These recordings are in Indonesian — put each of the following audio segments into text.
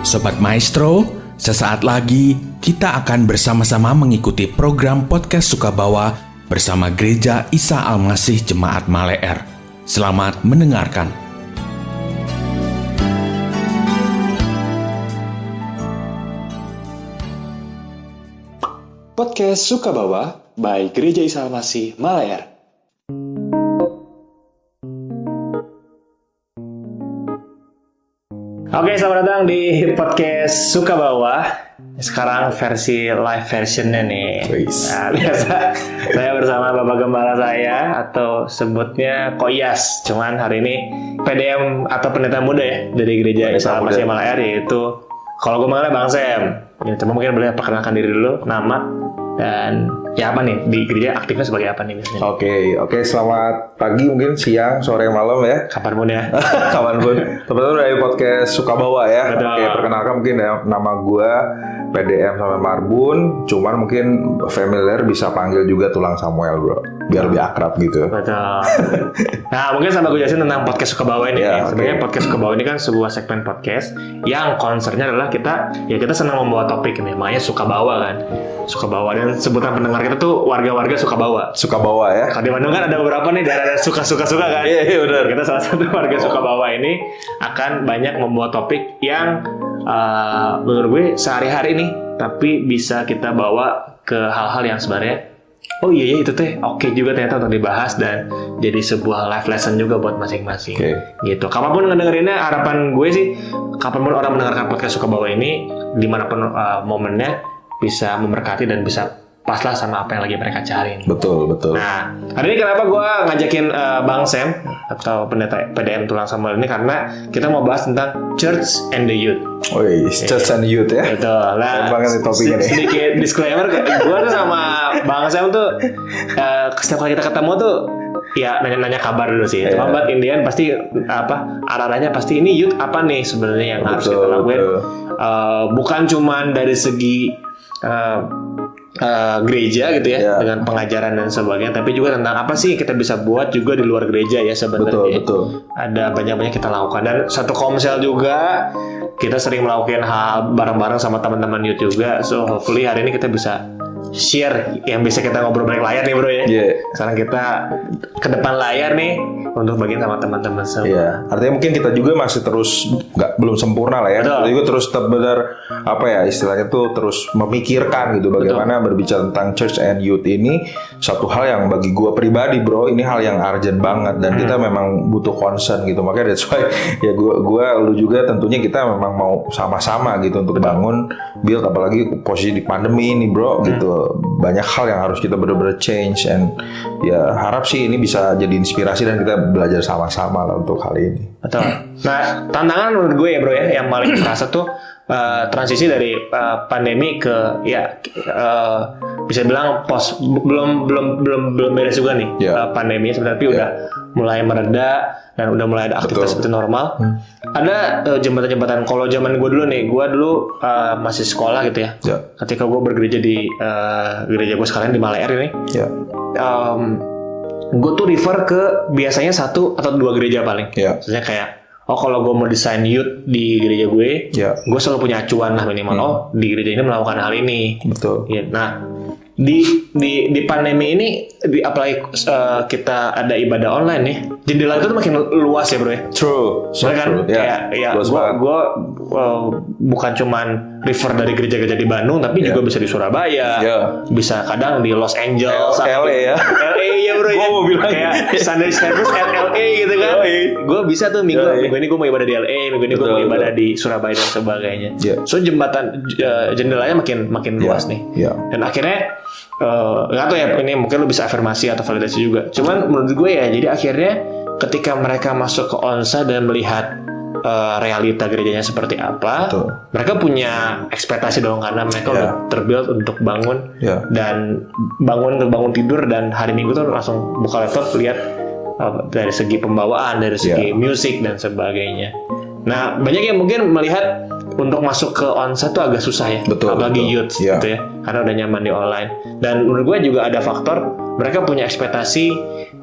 Sobat Maestro, sesaat lagi kita akan bersama-sama mengikuti program Podcast Sukabawa bersama Gereja Isa Al-Masih Jemaat Maleer. Selamat mendengarkan. Podcast Sukabawa by Gereja Isa Al-Masih Maleer. Oke, selamat datang di Podcast Sukabawa. Sekarang versi live versionnya nih. Nah, biasa saya bersama Bapak Gembala saya, atau sebutnya Koyas. Cuman hari ini PDM atau pendeta muda ya dari Gereja Isa Al-Masih Maleer, yaitu kalau gue manggilnya Bang Sam. Ya, coba mungkin boleh perkenalkan diri dulu, nama dan ya apa nih, di gereja aktifnya sebagai apa nih biasanya? Oke, selamat pagi, mungkin siang, sore, malam ya. Kapanpun ya. Kapanpun. Teman-teman dari Podcast Sukabawa ya. Betul. Oke, perkenalkan mungkin ya, nama gue PDM sampai Marbun. Cuman mungkin familiar bisa panggil juga Tulang Samuel, bro. Biar lebih akrab gitu. Betul. Nah, mungkin sama gue jelasin tentang Podcast Sukabawa ini. Ya, Sebenarnya Podcast Sukabawa ini kan sebuah segmen podcast yang concernnya adalah kita senang membawa topik nih. Makanya Sukabawa kan. Sukabawa, dan sebutan pendengar kita tuh warga-warga Sukabawa. Sukabawa ya. Kalau di Bandung kan ada beberapa nih daerah suka kan. Iya benar. Kita salah satu warga Sukabawa ini akan banyak membawa topik yang menurut gue sehari-hari nih, tapi bisa kita bawa ke hal-hal yang sebenarnya oh iya itu teh oke juga ternyata untuk dibahas dan jadi sebuah life lesson juga buat masing-masing. Gitu. Kapanpun ngedengerinnya, harapan gue sih kapanpun orang mendengarkan podcast Sukabawa ini, dimanapun momennya, bisa memberkati dan bisa pas lah sama apa yang lagi mereka cari. Betul. Nah, hari ini kenapa gue ngajakin Bang Sam atau pendeta PDM Tulang Samuel ini, karena kita mau bahas tentang Church and the Youth. Church and Youth ya. Betul. Nah, sedikit disclaimer, gue tuh sama Bang Sam tuh setiap kali kita ketemu tuh ya nanya kabar dulu sih. Cuma buat Indian pasti arah-arahnya pasti ini youth apa nih sebenarnya yang harus kita lakuin. Bukan cuman dari segi gereja gitu ya, dengan pengajaran dan sebagainya, tapi juga tentang apa sih kita bisa buat juga di luar gereja ya sebenarnya. Betul. Ada banyak kita lakukan, dan satu komsel juga kita sering melakukan hal bareng-bareng sama teman-teman youth juga. So hopefully hari ini kita bisa share yang bisa kita ngobrol balik layar nih bro ya. Sekarang kita ke depan layar nih untuk bagian sama teman-teman semua. Artinya mungkin kita juga masih terus belum sempurna lah ya. Kita juga terus benar istilahnya tuh terus memikirkan gitu bagaimana berbicara tentang church and youth ini, satu hal yang bagi gue pribadi bro, ini hal yang urgent banget dan kita memang butuh concern gitu. Makanya that's why ya gue lu juga tentunya kita memang mau sama-sama gitu untuk bangun build, apalagi posisi di pandemi ini bro gitu. Banyak hal yang harus kita benar-benar change, and ya harap sih ini bisa jadi inspirasi dan kita belajar sama-sama lah untuk hal ini. Betul. Nah, tantangan menurut gue ya bro ya, yang paling terasa tuh transisi dari pandemi ke bisa bilang belum beres juga nih pandemi sebenarnya, tapi udah mulai mereda dan udah mulai ada aktivitas seperti normal. Ada jembatan-jembatan. Kalau zaman gue dulu masih sekolah gitu ya. Ketika gue bergereja di gereja gue sekarang di Maleer ini, gue tuh refer ke biasanya 1 atau 2 gereja paling. Maksudnya kayak kalau gue mau desain youth di gereja gue selalu punya acuan lah minimal. Di gereja ini melakukan hal ini. Betul. Nah, di pandemi ini, apalagi kita ada ibadah online nih, jendela itu tuh makin luas ya bro ya. True. Kan gue bukan cuman refer dari gereja-gereja di Bandung, tapi juga bisa di Surabaya, bisa kadang di Los Angeles, LA ya. LA ya bro ya. Gue mau bilang kayak Sunday service at LA gitu kan. Gue bisa tuh minggu ini gue mau ibadah di LA, minggu ini gue mau ibadah di Surabaya dan sebagainya. So jendelanya makin luas nih. Dan akhirnya nggak tahu ya, ini mungkin lo bisa afirmasi atau validasi juga. Cuman menurut gue ya, jadi akhirnya ketika mereka masuk ke onsa dan melihat realita gerejanya seperti apa, mereka punya ekspektasi dong, karena mereka udah terbuild untuk bangun dan bangun tidur, dan hari Minggu tuh langsung buka laptop lihat dari segi pembawaan, dari segi musik dan sebagainya. Nah, banyak yang mungkin melihat untuk masuk ke onset tuh agak susah ya, apalagi youth gitu ya, karena udah nyaman di online. Dan menurut gue juga ada faktor mereka punya ekspektasi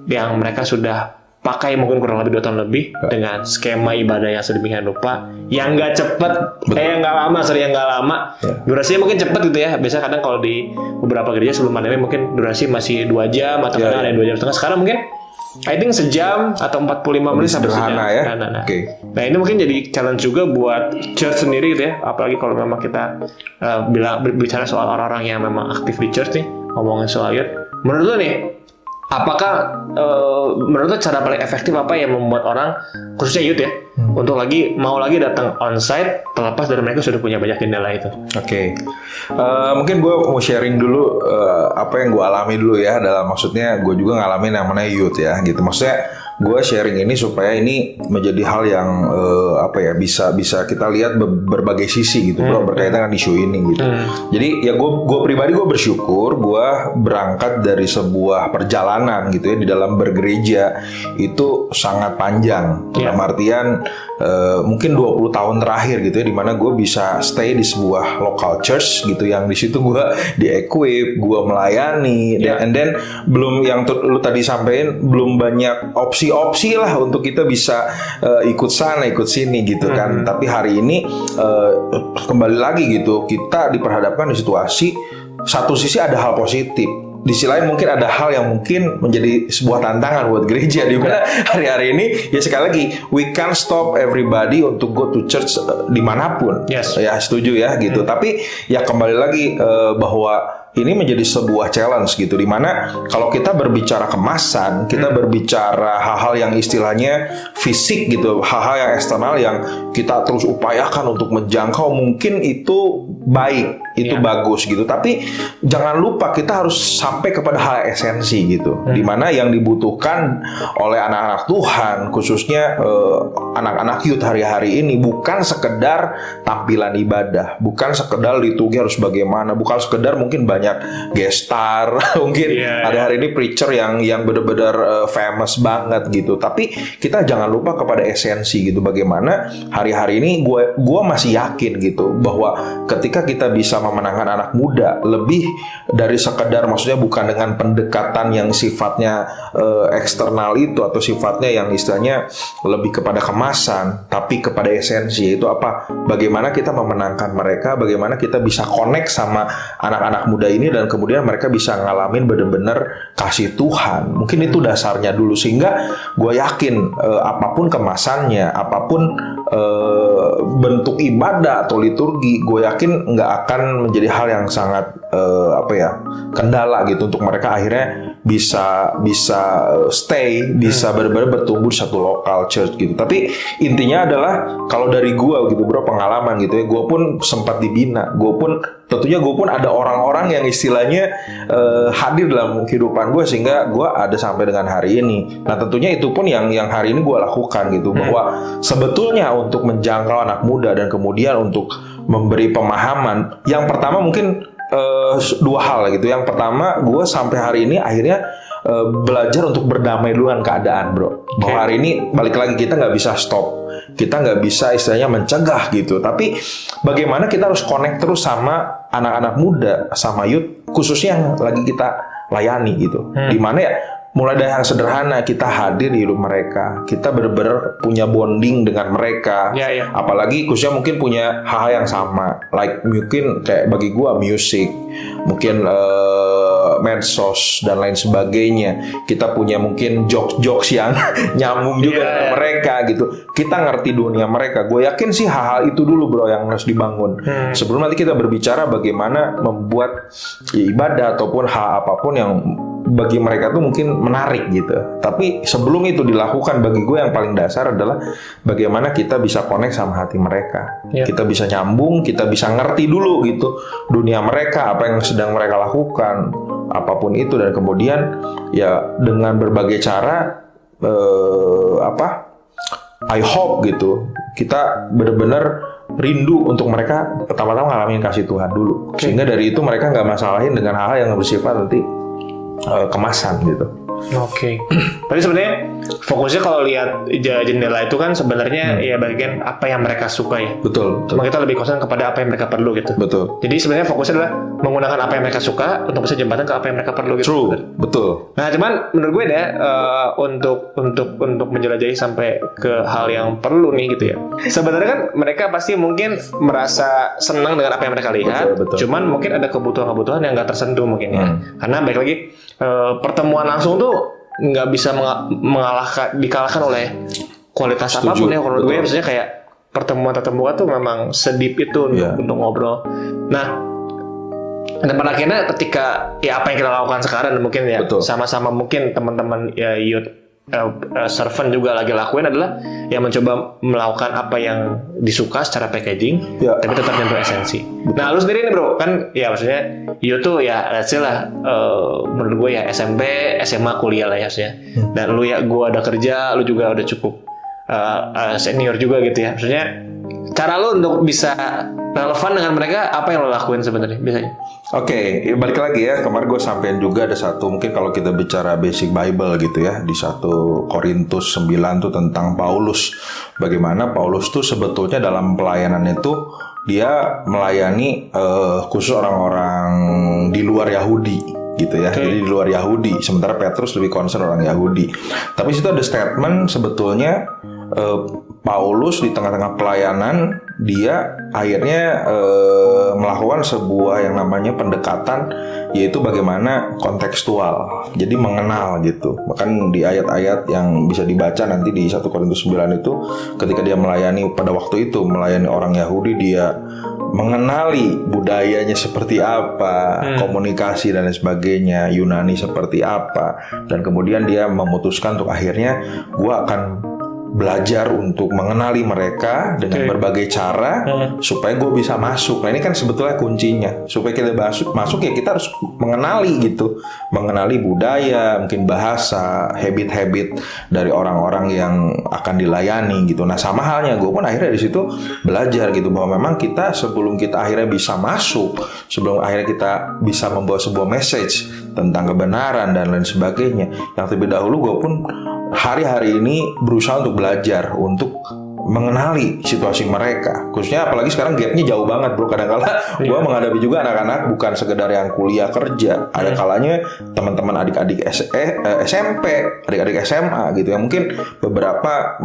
yang mereka sudah pakai mungkin kurang lebih 2 tahun lebih dengan skema ibadah yang sedemikian rupa yang nggak cepet, yang nggak lama, durasinya mungkin cepet gitu ya. Biasanya kadang kalau di beberapa gereja sebelum pandemi mungkin durasi masih 2 jam atau kadang ada 2 jam setengah. Sekarang mungkin I think sejam atau 45 menit sampai sejam. Ya? Nah ini mungkin jadi challenge juga buat church sendiri gitu ya. Apalagi kalau memang kita berbicara soal orang-orang yang memang aktif di church nih, ngomongin soal youth. Menurut lo nih, apakah menurut lo cara paling efektif apa yang membuat orang khususnya youth ya untuk mau lagi datang onsite terlepas dari mereka sudah punya banyak jendela itu? Mungkin gue mau sharing dulu apa yang gue alami dulu ya, dalam maksudnya gue juga ngalamin yang namanya youth ya gitu. Maksudnya gue sharing ini supaya ini menjadi hal yang bisa kita lihat berbagai sisi gitu bro, berkaitan dengan isu ini gitu. Jadi ya gue pribadi gue bersyukur gue berangkat dari sebuah perjalanan gitu ya di dalam bergereja itu sangat panjang. Dalam artian mungkin 20 tahun terakhir gitu ya, dimana gue bisa stay di sebuah local church gitu yang di situ gue di-equip, gue melayani, and then belum yang lu tadi sampein, belum banyak opsi lah untuk kita bisa ikut sana ikut sini gitu kan. Tapi hari ini kembali lagi gitu, kita diperhadapkan di situasi satu sisi ada hal positif, di sisi lain mungkin ada hal yang mungkin menjadi sebuah tantangan buat gereja, di mana hari-hari ini ya sekali lagi we can't stop everybody untuk go to church dimanapun. Ya setuju ya gitu. Tapi ya kembali lagi bahwa ini menjadi sebuah challenge gitu, dimana kalau kita berbicara kemasan, kita berbicara hal-hal yang istilahnya fisik gitu, hal-hal yang eksternal yang kita terus upayakan untuk menjangkau, mungkin itu baik, itu bagus gitu. Tapi jangan lupa kita harus sampai kepada hal esensi gitu, dimana yang dibutuhkan oleh anak-anak Tuhan, khususnya anak-anak youth hari-hari ini bukan sekedar tampilan ibadah, bukan sekedar liturgi harus bagaimana, bukan sekedar mungkin banyak guest star, mungkin ada hari ini preacher yang benar-benar famous banget gitu. Tapi kita jangan lupa kepada esensi gitu. Bagaimana hari-hari ini gue masih yakin gitu bahwa ketika kita bisa memenangkan anak muda, lebih dari sekedar, maksudnya bukan dengan pendekatan yang sifatnya eksternal itu atau sifatnya yang istilahnya lebih kepada kemasan, tapi kepada esensi, yaitu apa? Bagaimana kita memenangkan mereka, bagaimana kita bisa connect sama anak-anak muda ini dan kemudian mereka bisa ngalamin benar-benar kasih Tuhan. Mungkin itu dasarnya dulu, sehingga gue yakin apapun kemasannya, apapun bentuk ibadah atau liturgi, gue yakin nggak akan menjadi hal yang sangat kendala gitu untuk mereka akhirnya bisa stay, bisa benar-benar bertumbuh di satu lokal church gitu. Tapi intinya adalah kalau dari gue gitu bro, pengalaman gitu ya, gue pun sempat dibina, gue pun ada orang-orang yang istilahnya hadir dalam kehidupan gue sehingga gue ada sampai dengan hari ini. Nah tentunya itu pun yang hari ini gue lakukan gitu, bahwa sebetulnya untuk menjangkau anak muda dan kemudian untuk memberi pemahaman, yang pertama mungkin 2 hal gitu. Yang pertama, gue sampai hari ini akhirnya belajar untuk berdamai dulu dengan keadaan bro. Bahwa hari ini balik lagi kita nggak bisa stop, kita nggak bisa istilahnya mencegah gitu. Tapi bagaimana kita harus connect terus sama anak-anak muda, sama youth khususnya yang lagi kita layani gitu. Dimana ya mulai dari yang sederhana, kita hadir di hidup mereka, kita benar-benar punya bonding dengan mereka. Apalagi khususnya mungkin punya hal yang sama, like mungkin kayak bagi gua musik, mungkin medsos dan lain sebagainya. Kita punya mungkin jokes yang nyambung juga dengan mereka gitu. Kita ngerti dunia mereka. Gue yakin sih hal-hal itu dulu bro yang harus dibangun sebelum nanti kita berbicara bagaimana membuat ibadah ataupun hal apapun yang bagi mereka tuh mungkin menarik gitu. Tapi sebelum itu dilakukan, bagi gue yang paling dasar adalah bagaimana kita bisa connect sama hati mereka. Kita bisa nyambung, kita bisa ngerti dulu gitu dunia mereka, apa yang sedang mereka lakukan, apapun itu. Dan kemudian ya dengan berbagai cara I hope gitu kita benar-benar rindu untuk mereka pertama-tama ngalamin kasih Tuhan dulu. Sehingga dari itu mereka nggak masalahin dengan hal-hal yang bersifat nanti kemasan gitu. Oke. Tapi sebenarnya fokusnya kalau lihat jendela itu kan sebenarnya ya bagian apa yang mereka suka ya. Betul. Cuma kita lebih concern kepada apa yang mereka perlu gitu. Betul. Jadi sebenarnya fokusnya adalah menggunakan apa yang mereka suka untuk bisa jembatan ke apa yang mereka perlu gitu. True. Betul. Nah, cuman menurut gue deh untuk menjelajahi sampai ke hal yang perlu nih gitu ya. Sebenarnya kan mereka pasti mungkin merasa senang dengan apa yang mereka lihat. Betul. Cuman mungkin ada kebutuhan-kebutuhan yang nggak tersentuh mungkin ya. Karena baik lagi pertemuan langsung tuh nggak bisa dikalahkan oleh kualitas apapun ya. Menurut gue maksudnya kayak pertemuan tatap muka tuh memang sedip itu untuk ngobrol. Nah, dan pada akhirnya ketika ya apa yang kita lakukan sekarang mungkin ya sama-sama mungkin teman-teman ya youth servant juga lagi lakuin adalah ya mencoba melakukan apa yang disuka secara packaging tapi tetap nyentuh esensi. Nah, lu sendiri nih bro kan ya maksudnya youth tuh ya let's say lah menurut gue ya SMP, SMA, kuliah lah ya maksudnya. Dan lu ya gue ada kerja, lu juga udah cukup senior juga gitu ya. Maksudnya cara lu untuk bisa relevan dengan mereka apa yang lo lakuin sebenarnya biasanya? Oke, balik lagi ya. Kemarin gue sampein juga ada satu, mungkin kalau kita bicara basic Bible gitu ya, di 1 Korintus 9 tuh tentang Paulus. Bagaimana Paulus tuh sebetulnya dalam pelayanan itu dia melayani khusus orang-orang di luar Yahudi gitu ya. Jadi di luar Yahudi, sementara Petrus lebih concern orang Yahudi. Tapi situ ada statement sebetulnya Paulus di tengah-tengah pelayanan dia akhirnya melakukan sebuah yang namanya pendekatan, yaitu bagaimana kontekstual, jadi mengenal gitu. Bahkan di ayat-ayat yang bisa dibaca nanti di 1 Korintus 9 itu, ketika dia melayani pada waktu itu melayani orang Yahudi, dia mengenali budayanya seperti apa, komunikasi dan lain sebagainya, Yunani seperti apa, dan kemudian dia memutuskan untuk akhirnya gua akan belajar untuk mengenali mereka dengan berbagai cara supaya gue bisa masuk. Nah, ini kan sebetulnya kuncinya. Supaya kita masuk ya kita harus mengenali gitu, mengenali budaya, mungkin bahasa, habit-habit dari orang-orang yang akan dilayani gitu. Nah, sama halnya gue pun akhirnya di situ belajar gitu bahwa memang kita sebelum kita akhirnya bisa masuk, sebelum akhirnya kita bisa membawa sebuah message tentang kebenaran dan lain sebagainya, yang terlebih dahulu gue pun hari-hari ini berusaha untuk belajar untuk mengenali situasi mereka, khususnya apalagi sekarang gapnya jauh banget bro. Kadang-kala gue menghadapi juga anak-anak bukan sekedar yang kuliah kerja, ada kalanya teman-teman adik-adik SMP, adik-adik SMA gitu yang mungkin beberapa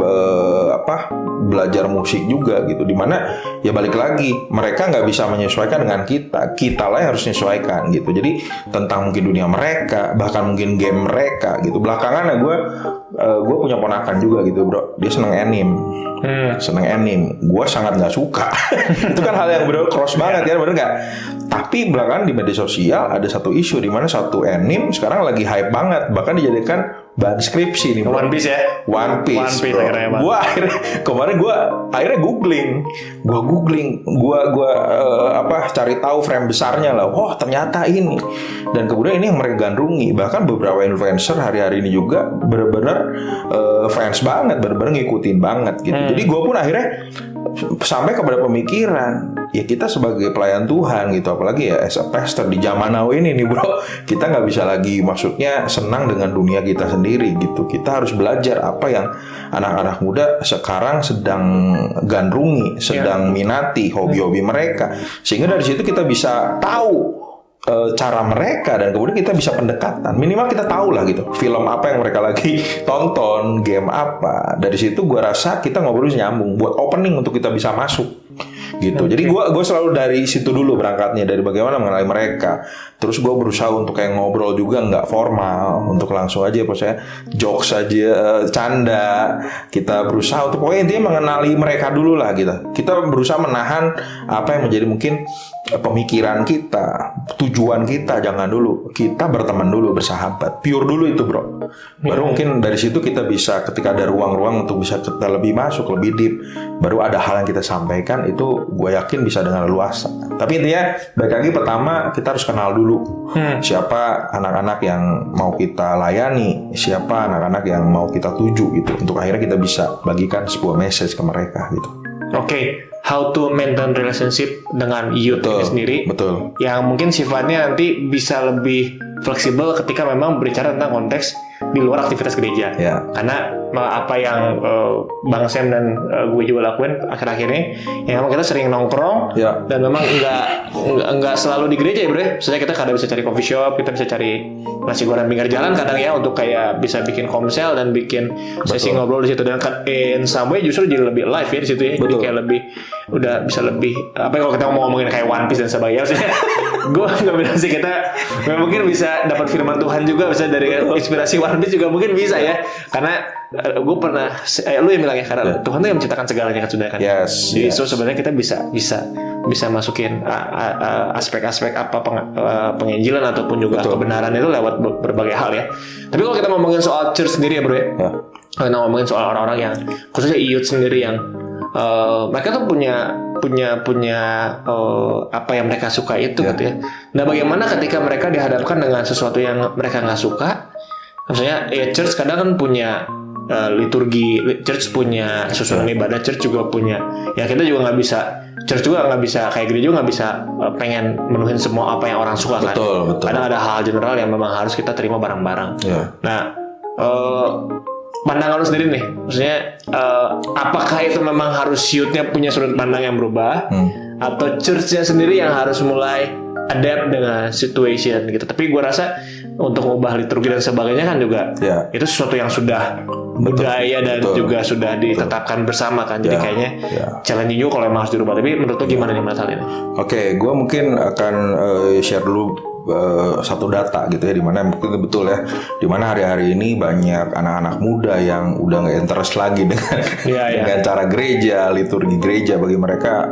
belajar musik juga gitu, dimana ya balik lagi mereka nggak bisa menyesuaikan dengan kita lah yang harus menyesuaikan gitu. Jadi tentang mungkin dunia mereka, bahkan mungkin game mereka gitu. Belakangan ya gue punya ponakan juga gitu bro, dia seneng anime, gue sangat nggak suka. Itu kan hal yang benar cross banget ya, bener nggak? Tapi belakangan di media sosial ada satu isu di mana satu anime sekarang lagi hype banget, bahkan dijadikan bahan skripsi nih bro. One Piece ya? One Piece bro. Gue kemarin akhirnya googling, cari tahu frame besarnya lah. Oh ternyata ini, dan kemudian ini yang mereka gandrungi. Bahkan beberapa influencer hari-hari ini juga benar-benar fans banget, benar-benar ngikutin banget gitu. Jadi gue pun akhirnya sampai kepada pemikiran, ya kita sebagai pelayan Tuhan gitu, apalagi ya as a pastor di zaman now ini nih bro, kita nggak bisa lagi maksudnya senang dengan dunia kita sendiri gitu. Kita harus belajar apa yang anak-anak muda sekarang sedang gandrungi, sedang minati, hobi-hobi mereka, sehingga dari situ kita bisa tahu cara mereka, dan kemudian kita bisa pendekatan, minimal kita tahu lah gitu film apa yang mereka lagi tonton, game apa. Dari situ gue rasa kita ngobrol nyambung buat opening untuk kita bisa masuk gitu. Jadi gue selalu dari situ dulu berangkatnya, dari bagaimana mengenali mereka. Terus gue berusaha untuk kayak ngobrol juga nggak formal, untuk langsung aja pokoknya jokes aja, canda. Kita berusaha untuk pokoknya intinya mengenali mereka dulu lah gitu. Kita berusaha menahan apa yang menjadi mungkin pemikiran kita, tujuan kita. Jangan dulu, kita berteman dulu, bersahabat, pure dulu itu bro. Baru mungkin dari situ kita bisa, ketika ada ruang-ruang untuk bisa kita lebih masuk, lebih deep, baru ada hal yang kita sampaikan, itu gue yakin bisa dengan leluasa. Tapi intinya balik lagi, pertama kita harus kenal dulu siapa anak-anak yang mau kita layani, siapa anak-anak yang mau kita tuju gitu, untuk akhirnya kita bisa bagikan sebuah message ke mereka gitu. Oke. How to maintain relationship dengan youth ini sendiri, yang mungkin sifatnya nanti bisa lebih fleksibel ketika memang berbicara tentang konteks di luar aktivitas gereja. Karena apa yang Bang Sam dan gue juga lakuin akhir-akhir ini, ya memang kita sering nongkrong dan memang nggak selalu di gereja ya bro. Misalnya kita kadang bisa cari coffee shop, kita bisa cari nasi goreng pinggir jalan kadang ya, untuk kayak bisa bikin komsel dan bikin sesi ngobrol di situ. Dan in some way justru jadi lebih live ya di situ ya. Jadi kayak lebih udah bisa lebih apa ya, kalau kita mau ngomongin kayak One Piece dan sebagainya, gue nggak bilang sih kita mungkin bisa dapat firman Tuhan juga, bisa dari inspirasi One Piece juga mungkin bisa ya, karena gue pernah lu yang bilang ya, karena Tuhan tuh yang menciptakan segalanya kan sudah kan. Jadi so sebenarnya kita bisa masukin aspek-aspek apa penginjilan ataupun juga kebenaran itu lewat berbagai hal ya. Tapi kalau kita ngomongin soal church sendiri ya bro ya, kita ngomongin soal orang-orang yang khususnya youth sendiri yang mereka tuh punya apa yang mereka suka itu gitu ya. Nah bagaimana ketika mereka dihadapkan dengan sesuatu yang mereka nggak suka? Misalnya ya church kadang kan punya liturgi, church punya susunan ibadah, church juga punya. Ya kita juga nggak bisa, church juga nggak bisa kayak gereja juga nggak bisa pengen menuhin semua apa yang orang suka kan. Betul. Kadang ada hal general yang memang harus kita terima bareng-bareng. Nah pandangan lu sendiri nih, maksudnya apakah itu memang harus youth-nya punya sudut pandang yang berubah, atau church-nya sendiri yang harus mulai adapt dengan situation gitu. Tapi gue rasa untuk mengubah liturgi dan sebagainya kan juga itu sesuatu yang sudah budaya dan juga sudah ditetapkan bersama kan. Jadi kayaknya challenging juga kalau emang harus dirubah. Tapi menurut lu gimana nih masalah ini? Oke, gue mungkin akan share dulu satu data gitu ya, dimana mungkin betul ya, dimana hari-hari ini banyak anak-anak muda yang udah nggak interest lagi dengan dengan cara gereja, liturgi gereja bagi mereka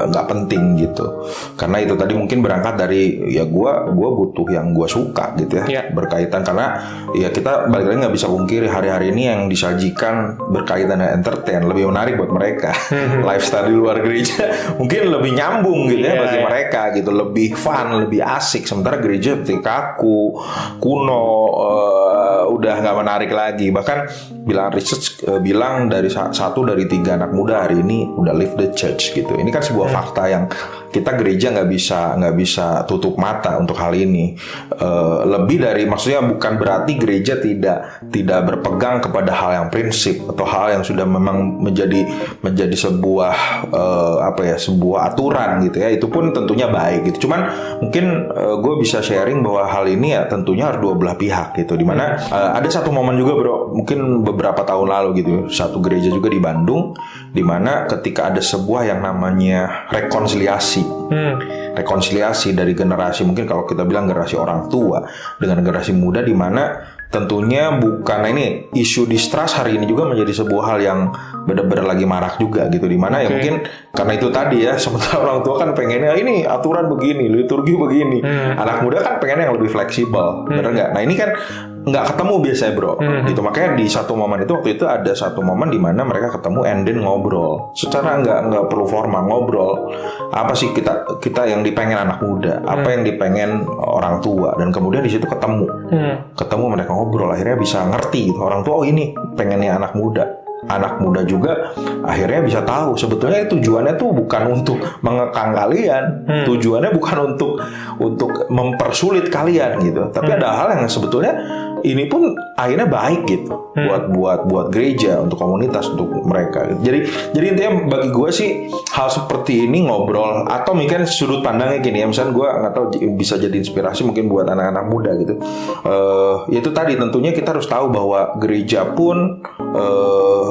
nggak penting gitu. Karena itu tadi mungkin berangkat dari ya gue butuh yang gue suka gitu ya, berkaitan karena ya kita balik lagi nggak bisa pungkiri hari-hari ini yang disajikan berkaitan dengan entertain lebih menarik buat mereka. Lifestyle di luar gereja mungkin lebih nyambung gitu ya bagi mereka gitu, lebih fun, lebih asik. Sementara gereja seperti kaku, kuno, udah nggak menarik lagi. Bahkan research bilang dari 1 dari 3 anak muda hari ini udah leave the church gitu. Ini kan sebuah fakta yang kita gereja nggak bisa tutup mata untuk hal ini. Lebih dari, maksudnya bukan berarti gereja tidak berpegang kepada hal yang prinsip atau hal yang sudah memang menjadi sebuah sebuah aturan gitu ya. Itu pun tentunya baik gitu. Cuman mungkin gue bisa sharing bahwa hal ini ya tentunya harus dua belah pihak gitu. Dimana ada satu momen juga bro, mungkin beberapa tahun lalu gitu, satu gereja juga di Bandung, dimana ketika ada sebuah yang namanya rekonsiliasi dari generasi, mungkin kalau kita bilang generasi orang tua dengan generasi muda, di mana tentunya bukan ini isu distrust hari ini juga menjadi sebuah hal yang benar-benar lagi marak juga gitu, di mana ya mungkin karena itu tadi ya, sementara orang tua kan pengennya ini aturan begini, liturgi begini, anak muda kan pengennya yang lebih fleksibel, benar nggak? Nah ini kan nggak ketemu biasanya bro, gitu. Makanya di satu momen itu, waktu itu ada satu momen di mana mereka ketemu and then ngobrol secara nggak perlu formal, ngobrol apa sih kita yang dipengen anak muda, apa yang dipengen orang tua, dan kemudian di situ ketemu mereka ngobrol, akhirnya bisa ngerti gitu. Orang tua ini pengennya anak muda juga akhirnya bisa tahu sebetulnya tujuannya tuh bukan untuk mengekang kalian, tujuannya bukan untuk mempersulit kalian gitu, tapi ada hal yang sebetulnya ini pun akhirnya baik gitu buat gereja, untuk komunitas, untuk mereka gitu. Jadi intinya bagi gue sih hal seperti ini ngobrol, atau mungkin sudut pandangnya gini ya, misalnya gue nggak tahu bisa jadi inspirasi mungkin buat anak-anak muda gitu. Itu tadi tentunya kita harus tahu bahwa gereja pun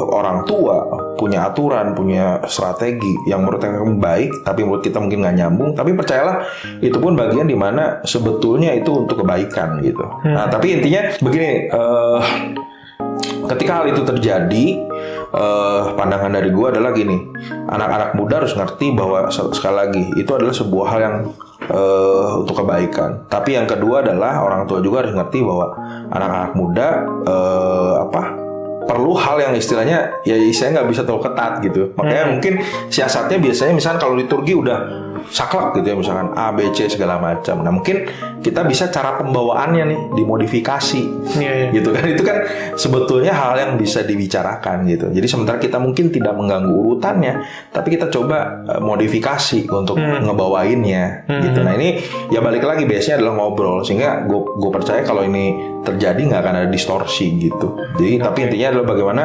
orang tua punya aturan, punya strategi yang menurut mereka baik, tapi menurut kita mungkin nggak nyambung. Tapi percayalah itu pun bagian dimana sebetulnya itu untuk kebaikan gitu. Nah tapi intinya begini, ketika hal itu terjadi, pandangan dari gue adalah gini, anak-anak muda harus ngerti bahwa sekali lagi itu adalah sebuah hal yang untuk kebaikan. Tapi yang kedua adalah orang tua juga harus ngerti bahwa anak-anak muda perlu hal yang istilahnya ya saya nggak bisa terlalu ketat gitu. Makanya mungkin siasatnya biasanya misalnya kalau liturgi udah saklek gitu ya, misalkan A, B, C segala macam. Nah mungkin kita bisa cara pembawaannya nih dimodifikasi gitu kan. Itu kan sebetulnya hal yang bisa dibicarakan gitu. Jadi sementara kita mungkin tidak mengganggu urutannya, tapi kita coba modifikasi untuk ngebawainnya gitu. Nah ini ya balik lagi biasanya adalah ngobrol, sehingga gue percaya kalau ini terjadi, nggak akan ada distorsi gitu. Jadi tapi intinya adalah bagaimana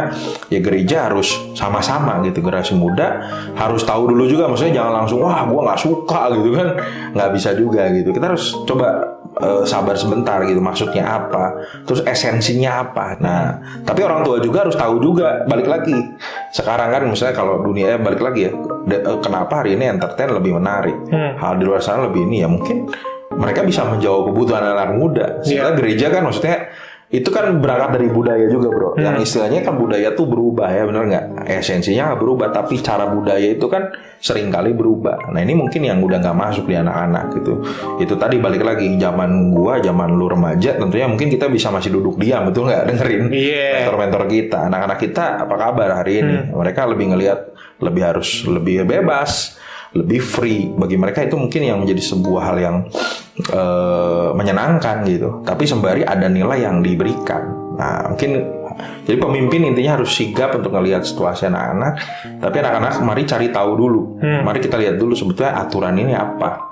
ya gereja harus sama-sama gitu, generasi muda harus tahu dulu juga, maksudnya jangan langsung wah gue nggak suka gitu kan, nggak bisa juga gitu. Kita harus coba sabar sebentar gitu, maksudnya apa, terus esensinya apa. Nah tapi orang tua juga harus tahu juga, balik lagi sekarang kan misalnya kalau dunia balik lagi ya, kenapa hari ini entertain lebih menarik, hal di luar sana lebih ini ya, mungkin mereka bisa menjawab kebutuhan anak muda. Sebenarnya gereja kan maksudnya itu kan berangkat dari budaya juga bro. Yang istilahnya kan budaya tuh berubah ya, benar nggak? Esensinya nggak berubah, tapi cara budaya itu kan sering kali berubah. Nah ini mungkin yang udah nggak masuk di anak-anak gitu. Itu tadi balik lagi, zaman gua, zaman lu remaja, tentunya mungkin kita bisa masih duduk diam, betul nggak, dengerin mentor-mentor kita. Anak-anak kita apa kabar hari ini? Mereka lebih ngelihat, harus lebih bebas, lebih free. Bagi mereka itu mungkin yang menjadi sebuah hal yang menyenangkan gitu. Tapi sembari ada nilai yang diberikan. Nah mungkin jadi pemimpin intinya harus sigap untuk ngelihat situasi anak-anak. Tapi anak-anak mari cari tahu dulu. Mari kita lihat dulu sebetulnya aturan ini apa.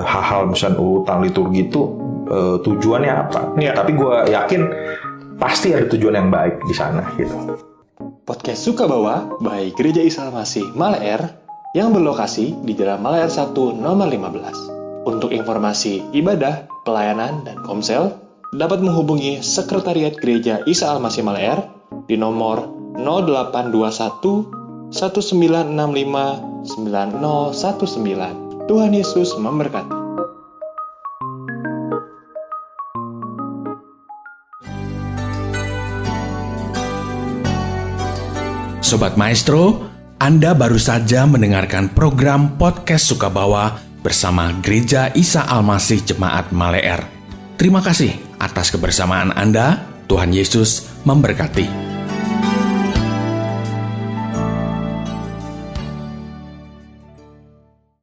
Hal-hal misalnya urutan liturgi itu tujuannya apa. Tapi gue yakin pasti ada tujuan yang baik di sana gitu. Podcast Sukabawa by Gereja Isa Al-Masih Maleer yang berlokasi di Jalan Maleer 1 nomor 15. Untuk informasi ibadah, pelayanan, dan komsel, dapat menghubungi Sekretariat Gereja Isa Al-Masih Maleer di nomor 0821 1965 9019. Tuhan Yesus memberkati. Sobat Maestro, Anda baru saja mendengarkan program Podcast Sukabawa bersama Gereja Isa Al-Masih Jemaat Maleer. Terima kasih atas kebersamaan Anda. Tuhan Yesus memberkati.